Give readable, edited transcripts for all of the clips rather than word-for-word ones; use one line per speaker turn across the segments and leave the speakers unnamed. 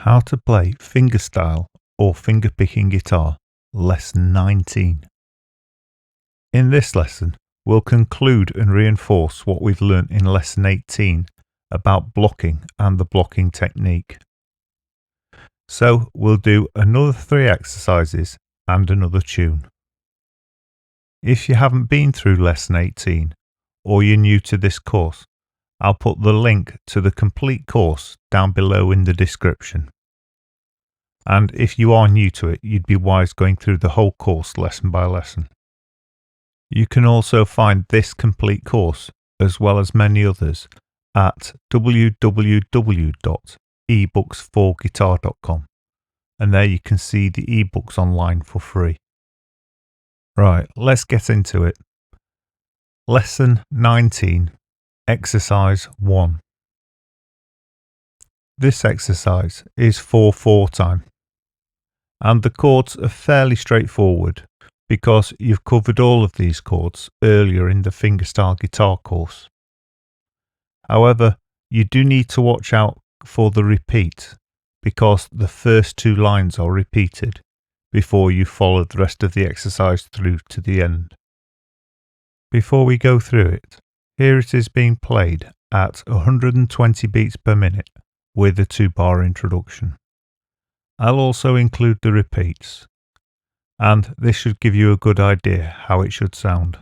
How to play fingerstyle or fingerpicking guitar, lesson 19. In this lesson, we'll conclude and reinforce what we've learnt in lesson 18 about blocking and the blocking technique. So we'll do another 3 exercises and another tune. If you haven't been through lesson 18 or you're new to this course, I'll put the link to the complete course down below in the description. And if you are new to it, you'd be wise going through the whole course lesson by lesson. You can also find this complete course, as well as many others, at www.ebooks4guitar.com, and there you can see the ebooks online for free. Right, let's get into it. Lesson 19, Exercise 1. This exercise is 4/4 time, and the chords are fairly straightforward because you've covered all of these chords earlier in the fingerstyle guitar course. However, you do need to watch out for the repeat because the first 2 lines are repeated before you follow the rest of the exercise through to the end. Before we go through it, here it is being played at 120 beats per minute with a 2-bar introduction. I'll also include the repeats, and this should give you a good idea how it should sound.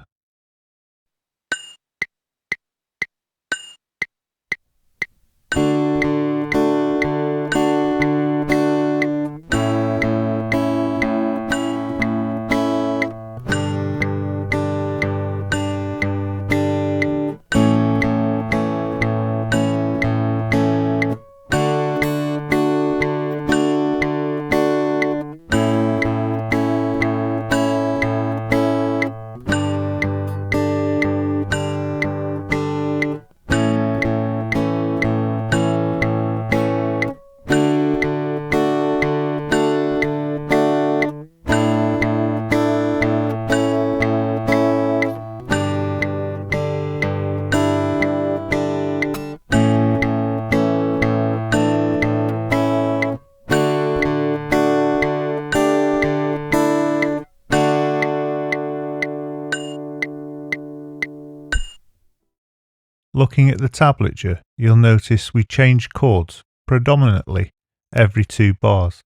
Looking at the tablature, you'll notice we change chords predominantly every 2 bars,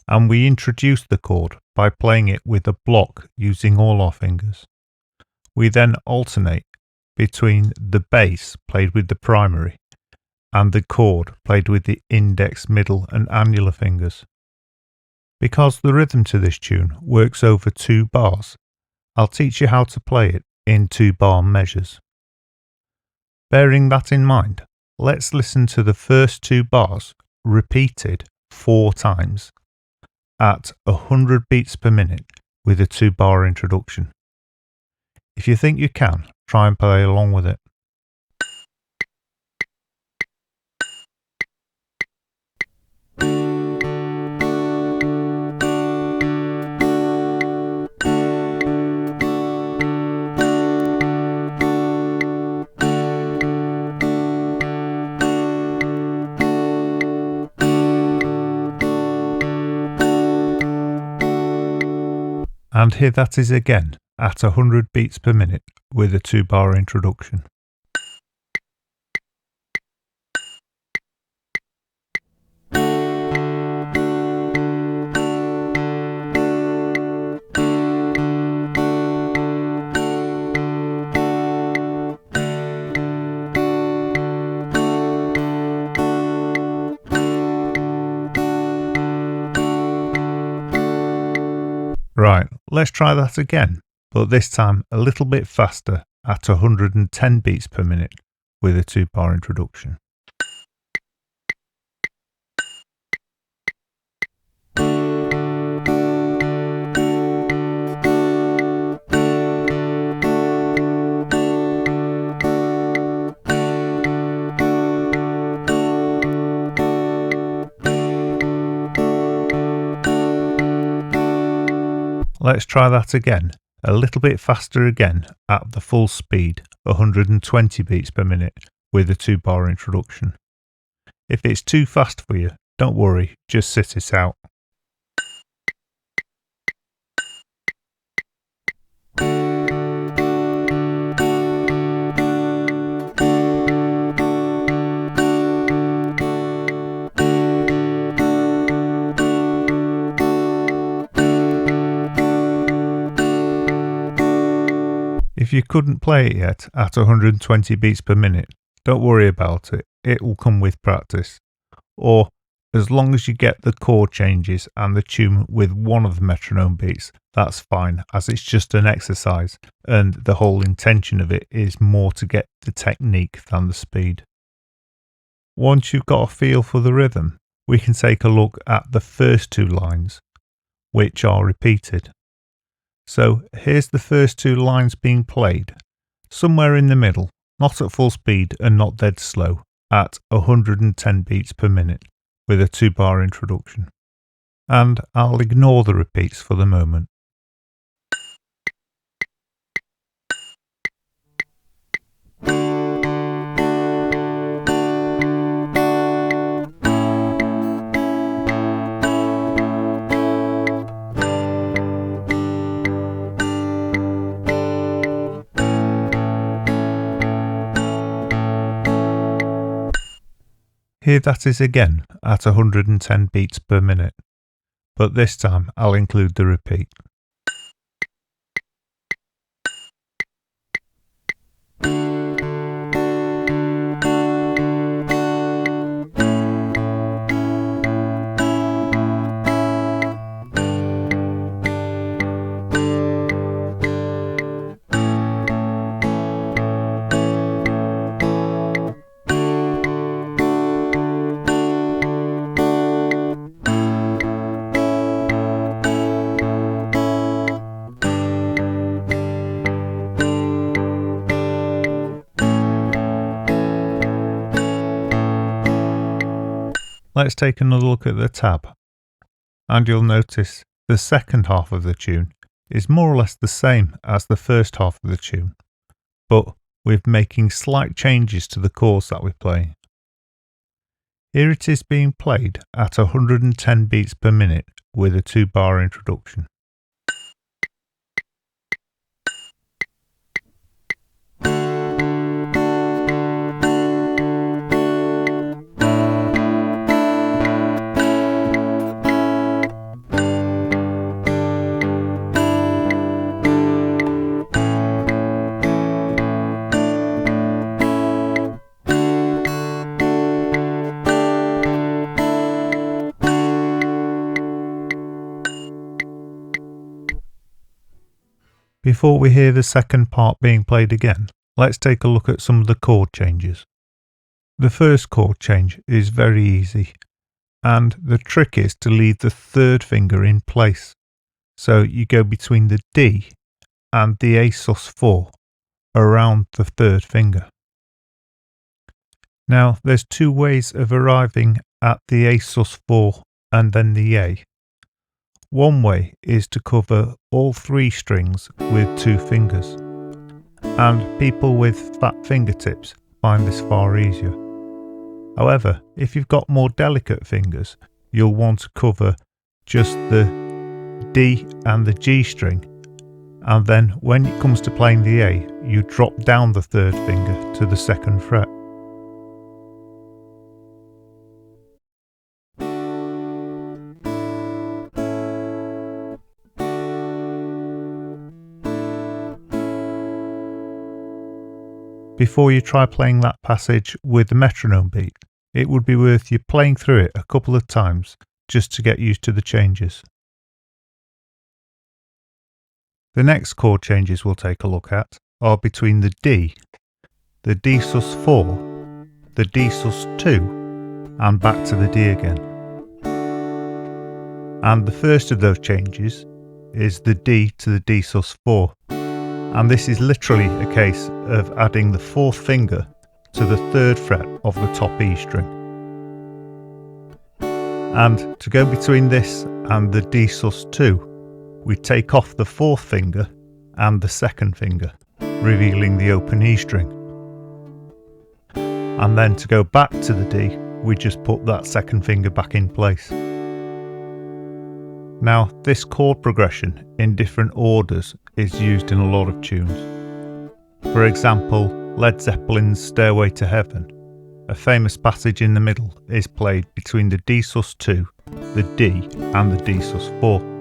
and we introduce the chord by playing it with a block using all our fingers. We then alternate between the bass played with the primary and the chord played with the index, middle and annular fingers. Because the rhythm to this tune works over 2 bars, I'll teach you how to play it in 2-bar measures. Bearing that in mind, let's listen to the first 2 bars repeated 4 times at 100 beats per minute with a 2-bar introduction. If you think you can, try and play along with it. And here that is again at 100 beats per minute with a 2-bar introduction. Right, let's try that again, but this time a little bit faster at 110 beats per minute with a 2-bar introduction. Let's try that again, a little bit faster again at the full speed, 120 beats per minute with a 2-bar introduction. If it's too fast for you, Don't worry, just sit it out. If you couldn't play it yet at 120 beats per minute, don't worry about it, it will come with practice. Or, as long as you get the chord changes and the tune with one of the metronome beats, that's fine, as it's just an exercise, and the whole intention of it is more to get the technique than the speed. Once you've got a feel for the rhythm, we can take a look at the first two lines, which are repeated. So here's the first two lines being played, somewhere in the middle, not at full speed and not dead slow, at 110 beats per minute, with a 2-bar introduction. And I'll ignore the repeats for the moment. Here that is again at 110 beats per minute, but this time I'll include the repeat. Let's take another look at the tab, and you'll notice the second half of the tune is more or less the same as the first half of the tune, but we're making slight changes to the chords that we're playing. Here it is being played at 110 beats per minute with a 2-bar introduction. Before we hear the second part being played again, let's take a look at some of the chord changes. The first chord change is very easy, and the trick is to leave the third finger in place. So you go between the D and the A sus4 around the third finger. Now there's two ways of arriving at the A sus4 and then the A. One way is to cover all 3 strings with 2 fingers, and people with fat fingertips find this far easier. However, if you've got more delicate fingers, you'll want to cover just the D and the G string, and then when it comes to playing the A, you drop down the third finger to the 2nd fret. Before you try playing that passage with the metronome beat, it would be worth you playing through it a couple of times just to get used to the changes. The next chord changes we'll take a look at are between the D sus4, the D sus2, and back to the D again. And the first of those changes is the D to the D sus4. And this is literally a case of adding the 4th finger to the 3rd fret of the top E string. And to go between this and the D sus2, we take off the 4th finger and the 2nd finger, revealing the open E string. And then to go back to the D, we just put that second finger back in place. Now, this chord progression in different orders is used in a lot of tunes. For example, Led Zeppelin's Stairway to Heaven. A famous passage in the middle is played between the D sus2, the D and the D sus4.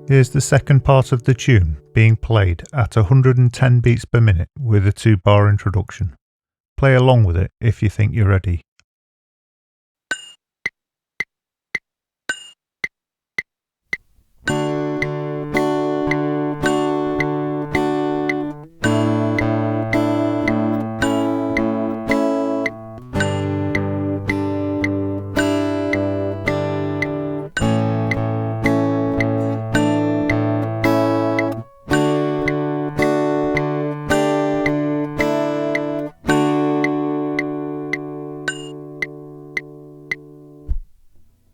Here's the second part of the tune being played at 110 beats per minute with a 2-bar introduction. Play along with it if you think you're ready.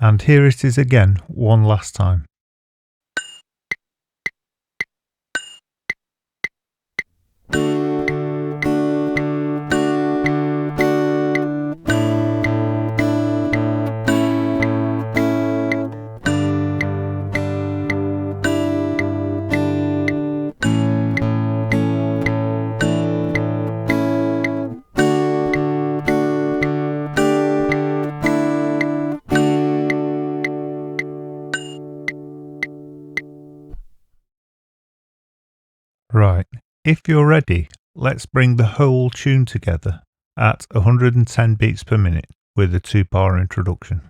And here it is again, one last time. Right, if you're ready, let's bring the whole tune together at 110 beats per minute with a 2-bar introduction.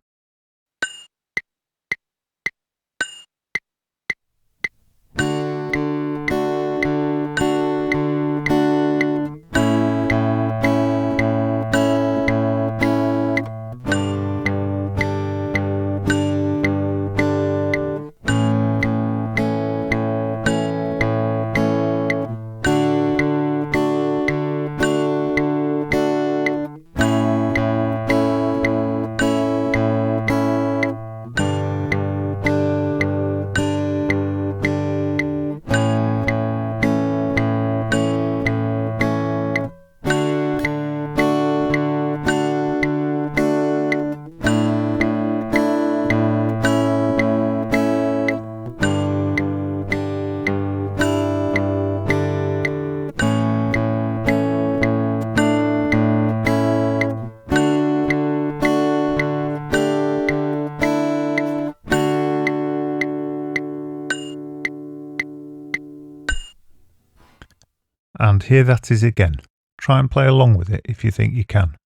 And here that is again. Try and play along with it if you think you can.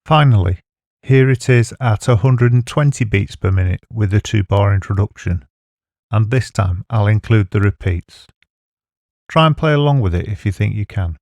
Finally, here it is at 120 beats per minute with a 2-bar introduction, and this time I'll include the repeats. Try and play along with it if you think you can.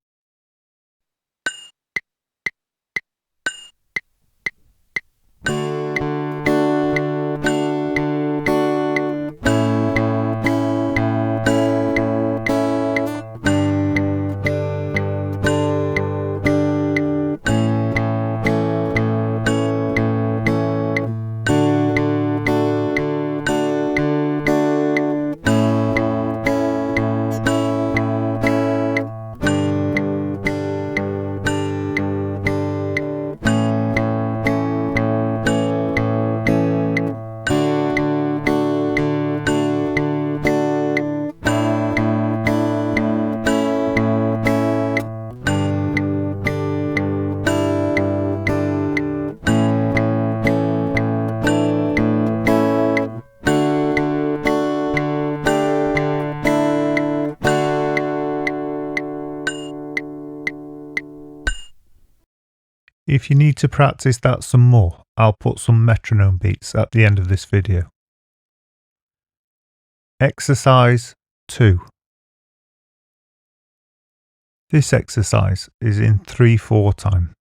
If you need to practice that some more, I'll put some metronome beats at the end of this video. Exercise 2. This exercise is in 3/4 time,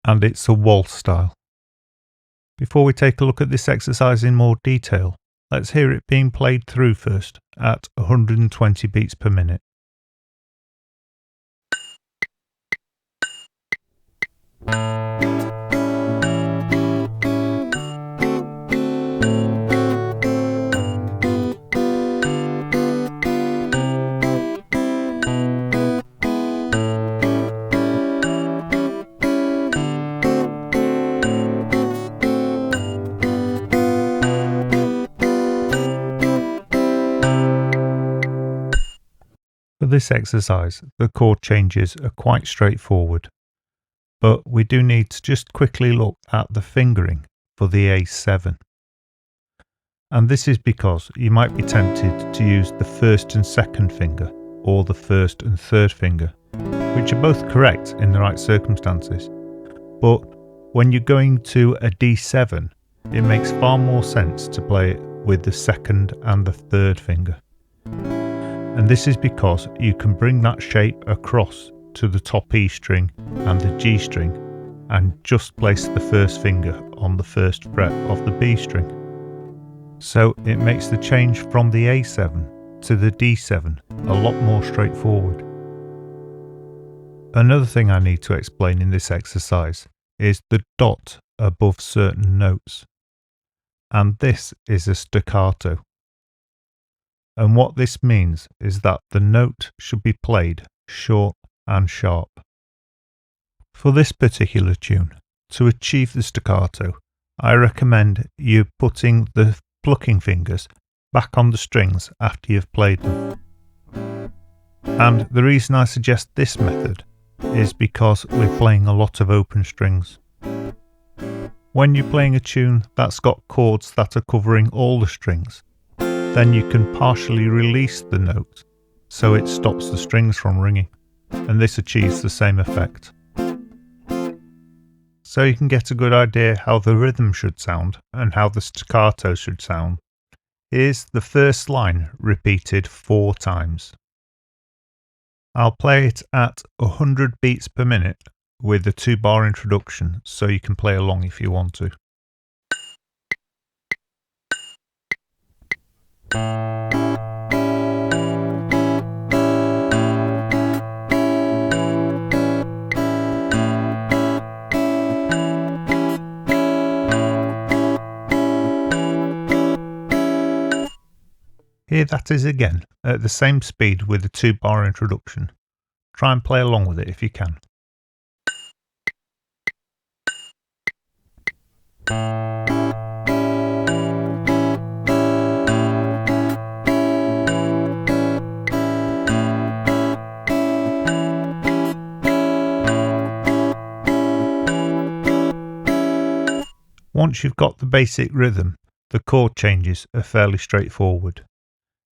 and it's a waltz style. Before we take a look at this exercise in more detail, let's hear it being played through first at 120 beats per minute. For this exercise, the chord changes are quite straightforward, but we do need to just quickly look at the fingering for the A7. And this is because you might be tempted to use the first and second finger, or the first and third finger, which are both correct in the right circumstances. But when you're going to a D7, it makes far more sense to play it with the second and the third finger. And this is because you can bring that shape across to the top E string and the G string and just place the first finger on the first fret of the B string. So it makes the change from the A7 to the D7 a lot more straightforward. Another thing I need to explain in this exercise is the dot above certain notes. And this is a staccato. And what this means is that the note should be played short and sharp. For this particular tune, to achieve the staccato, I recommend you putting the plucking fingers back on the strings after you've played them. And the reason I suggest this method is because we're playing a lot of open strings. When you're playing a tune that's got chords that are covering all the strings, then you can partially release the note so it stops the strings from ringing, and this achieves the same effect. So you can get a good idea how the rhythm should sound and how the staccato should sound. Here's the first line repeated 4 times. I'll play it at 100 beats per minute with a 2-bar introduction, so you can play along if you want to. Here that is again, at the same speed with the 2-bar introduction. Try and play along with it if you can. Once you've got the basic rhythm, the chord changes are fairly straightforward.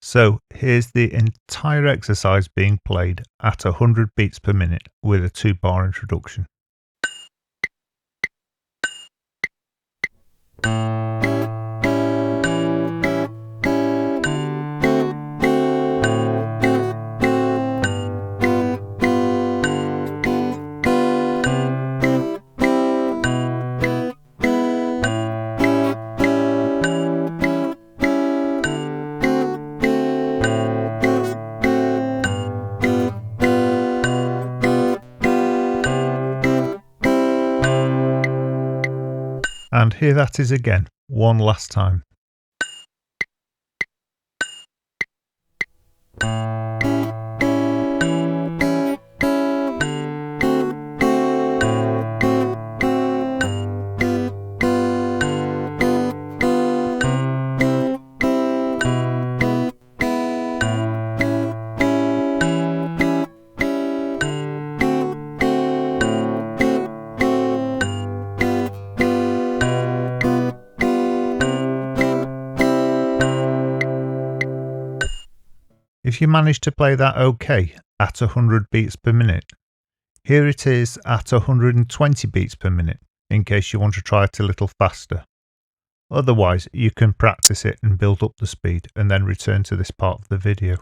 So here's the entire exercise being played at 100 beats per minute with a 2-bar introduction. And here that is again, one last time. If you manage to play that okay at 100 beats per minute, here it is at 120 beats per minute in case you want to try it a little faster. Otherwise, you can practice it and build up the speed and then return to this part of the video.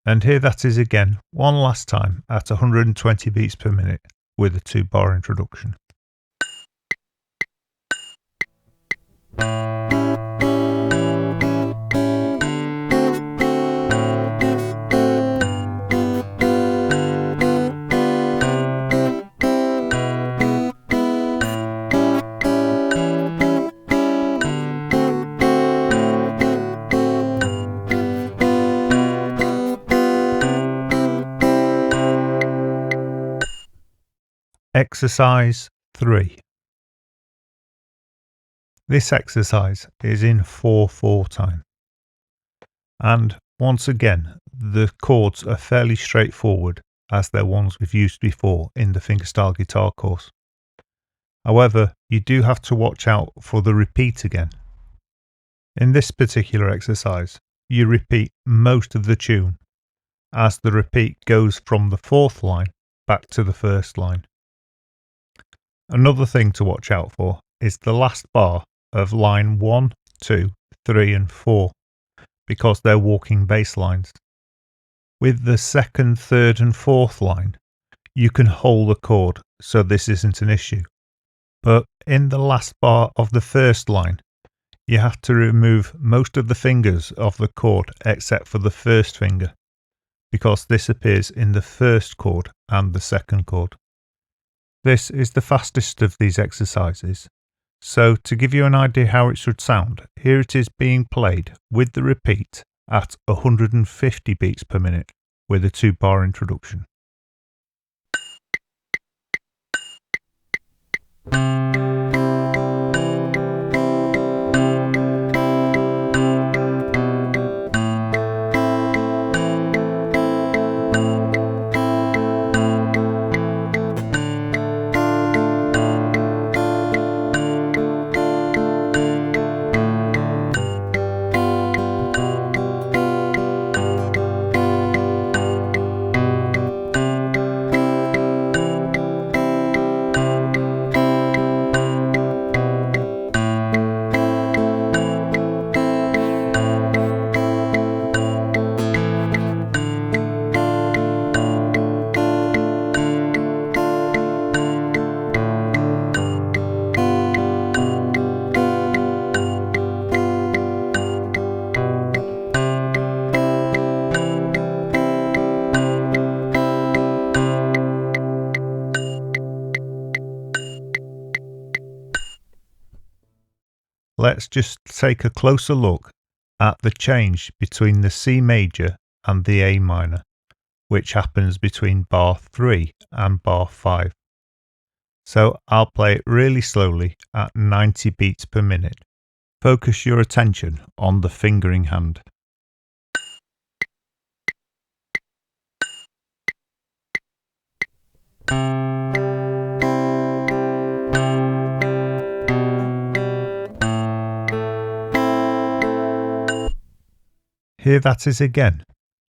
And here that is again, one last time at 120 beats per minute with a 2-bar introduction. Exercise 3. This exercise is in 4/4 time. And once again, the chords are fairly straightforward as they're ones we've used before in the Fingerstyle guitar course. However, you do have to watch out for the repeat again. In this particular exercise, you repeat most of the tune as the repeat goes from the 4th line back to the 1st line. Another thing to watch out for is the last bar of line 1, 2, 3 and 4 because they're walking bass lines. With the 2nd, 3rd and 4th line, you can hold a chord, so this isn't an issue. But in the last bar of the 1st line, you have to remove most of the fingers of the chord except for the 1st finger, because this appears in the 1st chord and the 2nd chord. This is the fastest of these exercises, so to give you an idea how it should sound, here it is being played with the repeat at 150 beats per minute with a 2-bar introduction. Let's just take a closer look at the change between the C major and the A minor, which happens between bar 3 and bar 5. So I'll play it really slowly at 90 beats per minute. Focus your attention on the fingering hand. Here that is again.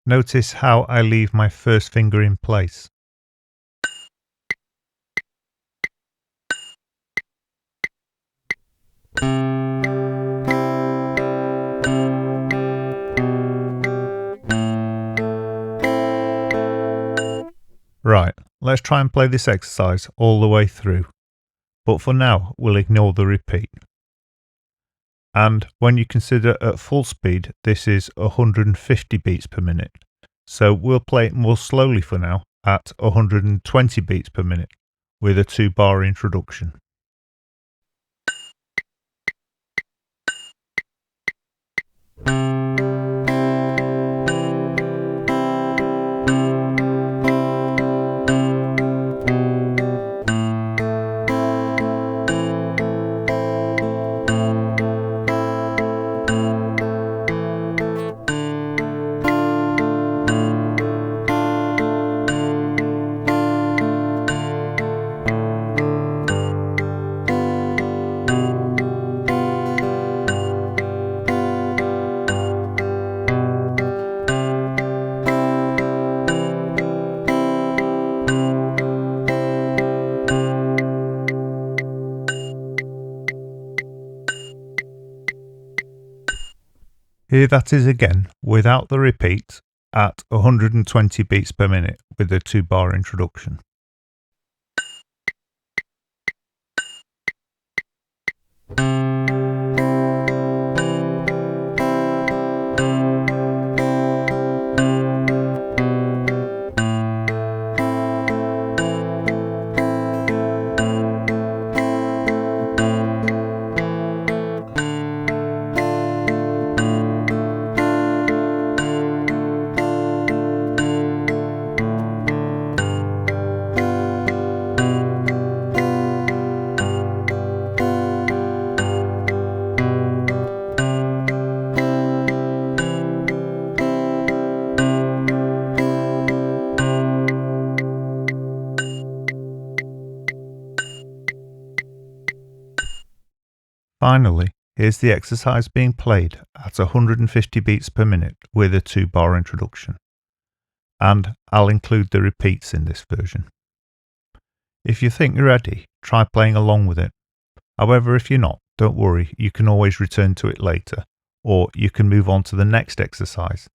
Notice how I leave my 1st finger in place. Right, let's try and play this exercise all the way through, but for now we'll ignore the repeat. And when you consider at full speed, this is 150 beats per minute. So we'll play it more slowly for now at 120 beats per minute with a 2-bar introduction. Here that is again without the repeat at 120 beats per minute with a 2-bar introduction. Finally, here's the exercise being played at 150 beats per minute with a 2-bar introduction. And I'll include the repeats in this version. If you think you're ready, try playing along with it. However, if you're not, don't worry, you can always return to it later, or you can move on to the next exercise.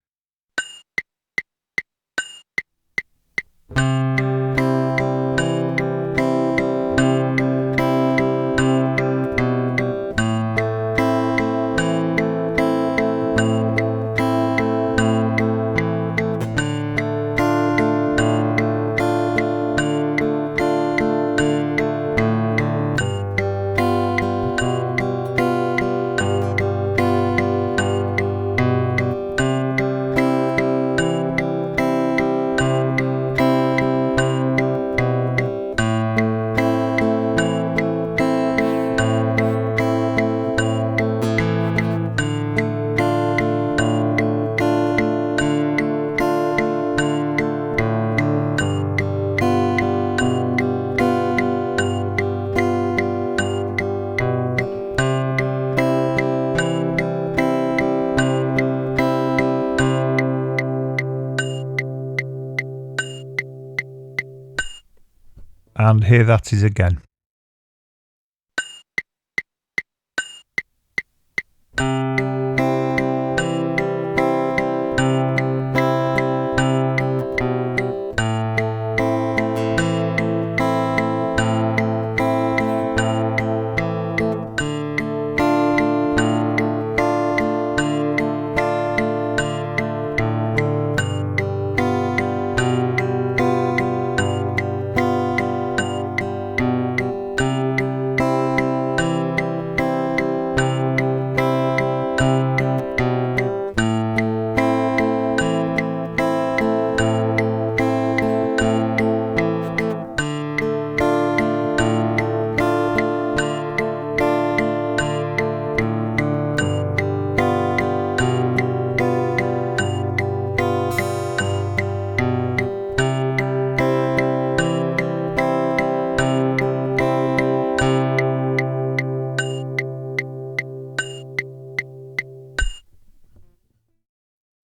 And here that is again.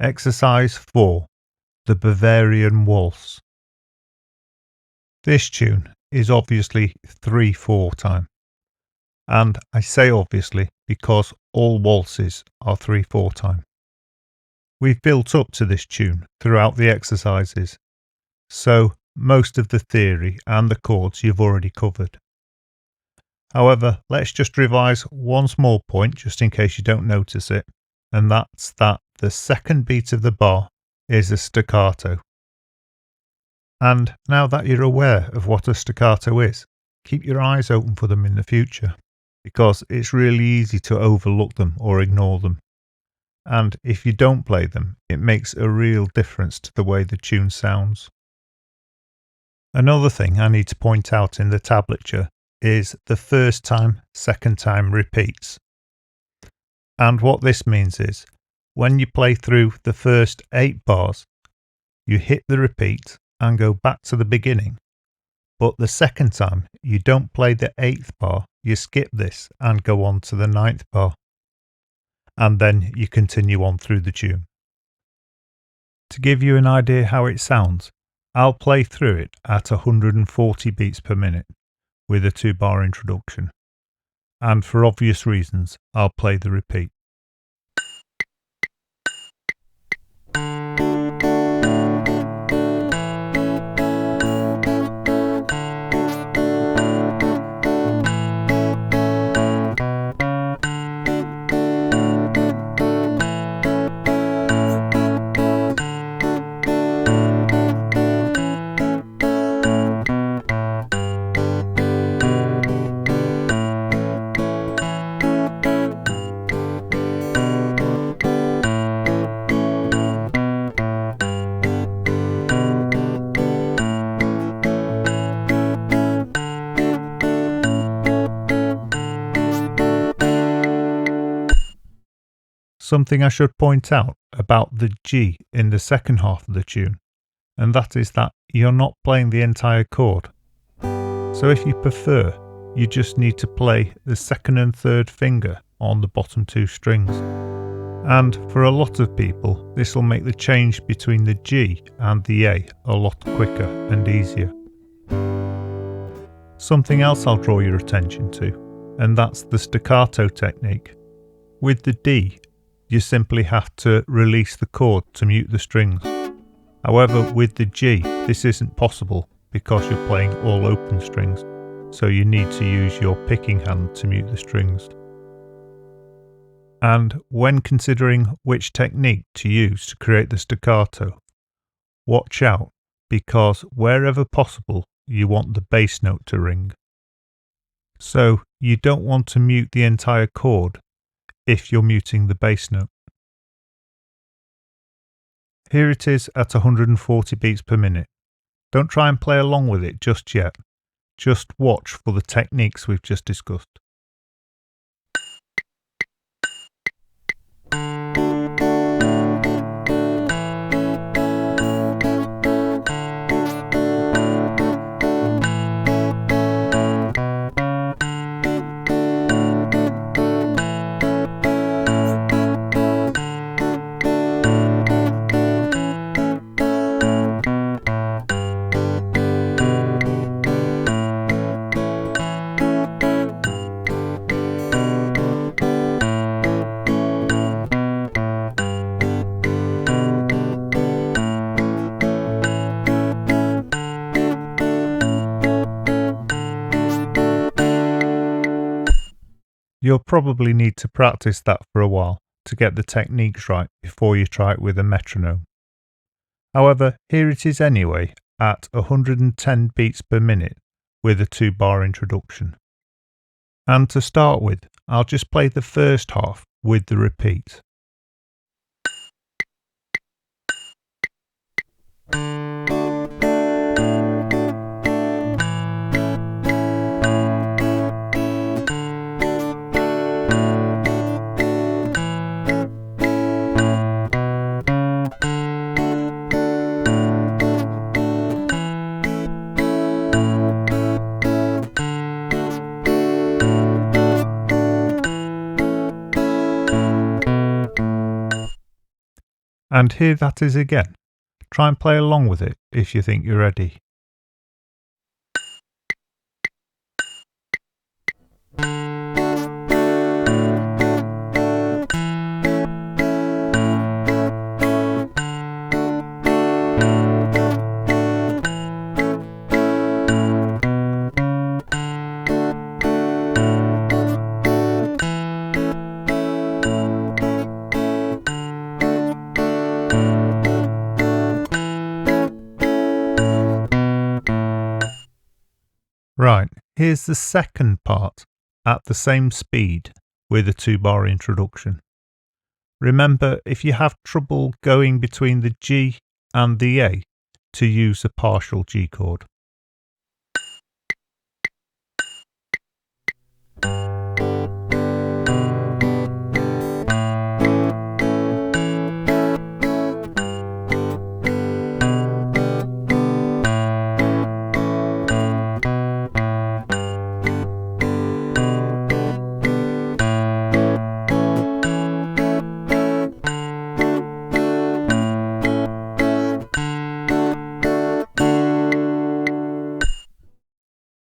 Exercise 4. The Bavarian Waltz. This tune is obviously 3/4 time. And I say obviously because all waltzes are 3/4 time. We've built up to this tune throughout the exercises, so most of the theory and the chords you've already covered. However, let's just revise one small point just in case you don't notice it, and that's that the second beat of the bar is a staccato. And now that you're aware of what a staccato is, keep your eyes open for them in the future, because it's really easy to overlook them or ignore them. And if you don't play them, it makes a real difference to the way the tune sounds. Another thing I need to point out in the tablature is the first time, second time repeats. And what this means is, when you play through the first 8 bars, you hit the repeat and go back to the beginning. But the second time, you don't play the 8th bar, you skip this and go on to the 9th bar. And then you continue on through the tune. To give you an idea how it sounds, I'll play through it at 140 beats per minute with a 2-bar introduction. And for obvious reasons, I'll play the repeat. something I should point out about the G in the second half of the tune, and that is that you're not playing the entire chord. So if you prefer, you just need to play the second and third finger on the bottom two strings. And for a lot of people, this will make the change between the G and the A a lot quicker and easier. Something else I'll draw your attention to, and that's the staccato technique. With the D, you simply have to release the chord to mute the strings. However, with the G, this isn't possible because you're playing all open strings, so you need to use your picking hand to mute the strings. And when considering which technique to use to create the staccato, watch out, because wherever possible, you want the bass note to ring. So you don't want to mute the entire chord if you're muting the bass note. Here it is at 140 beats per minute. Don't try and play along with it just yet. Just watch for the techniques we've just discussed. You'll probably need to practice that for a while to get the techniques right before you try it with a metronome. However, here it is anyway at 110 beats per minute with a 2-bar introduction. And to start with, I'll just play the first half with the repeat. And here that is again. Try and play along with it if you think you're ready. Right, here's the second part at the same speed with a 2-bar introduction. Remember, if you have trouble going between the G and the A, to use a partial G chord.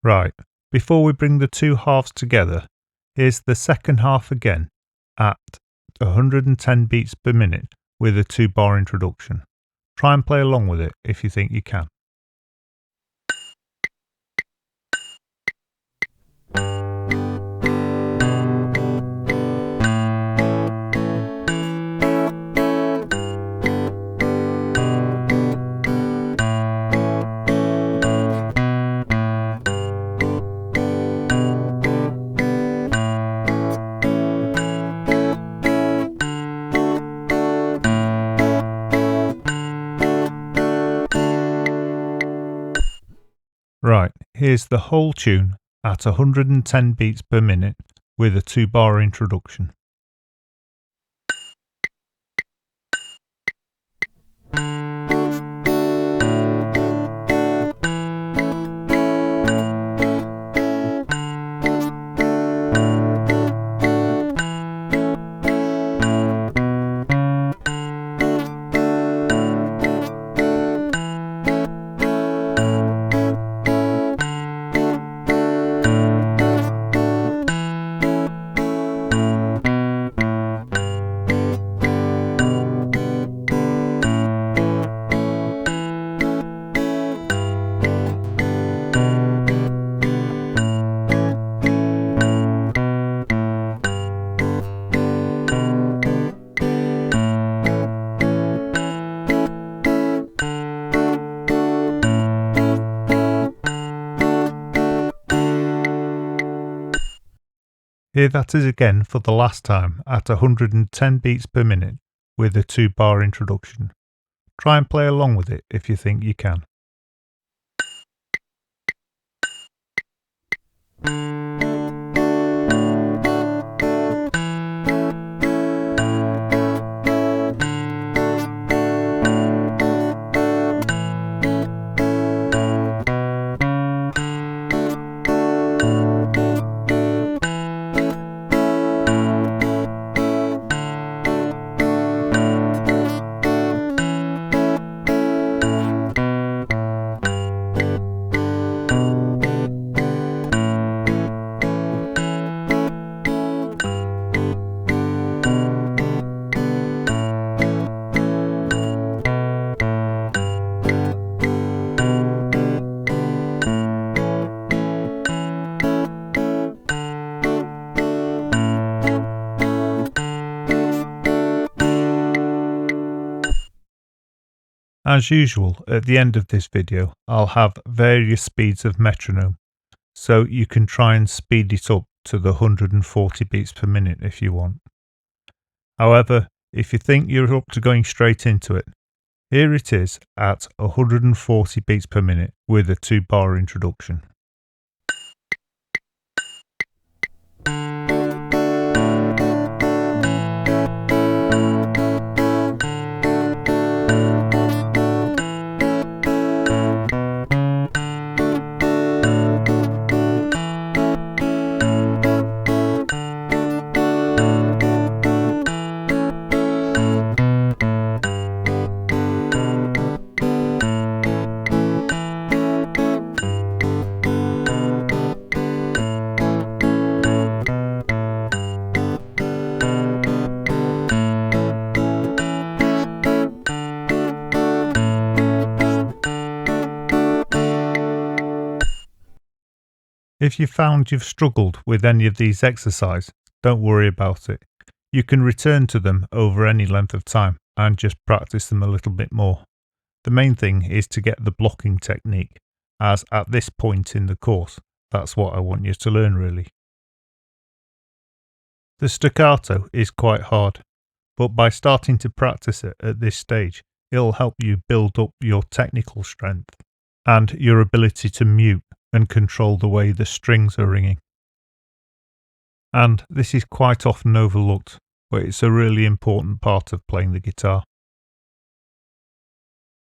Right, before we bring the two halves together, here's the second half again at 110 beats per minute with a 2-bar introduction. Try and play along with it if you think you can. Right, here's the whole tune at 110 beats per minute with a 2-bar introduction. Here that is again for the last time at 110 beats per minute with a 2-bar introduction. Try and play along with it if you think you can. As usual, at the end of this video, I'll have various speeds of metronome, so you can try and speed it up to the 140 beats per minute if you want. However, if you think you're up to going straight into it, here it is at 140 beats per minute with a 2-bar introduction. If you found you've struggled with any of these exercises, don't worry about it. You can return to them over any length of time and just practice them a little bit more. The main thing is to get the blocking technique, as at this point in the course, that's what I want you to learn really. The staccato is quite hard, but by starting to practice it at this stage, it'll help you build up your technical strength and your ability to mute and control the way the strings are ringing. And this is quite often overlooked, but it's a really important part of playing the guitar.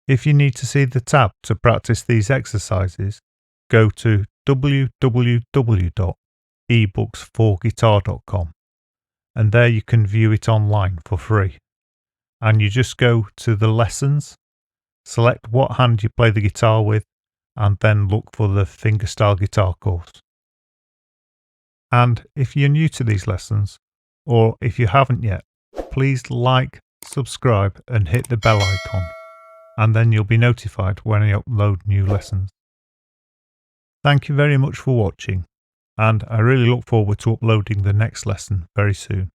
If you need to see the tab to practice these exercises, go to www.ebooks4guitar.com and there you can view it online for free. And you just go to the lessons, select what hand you play the guitar with, and then look for the Fingerstyle guitar course. And if you're new to these lessons, or if you haven't yet, please like, subscribe and hit the bell icon, and then you'll be notified when I upload new lessons. Thank you very much for watching, and I really look forward to uploading the next lesson very soon.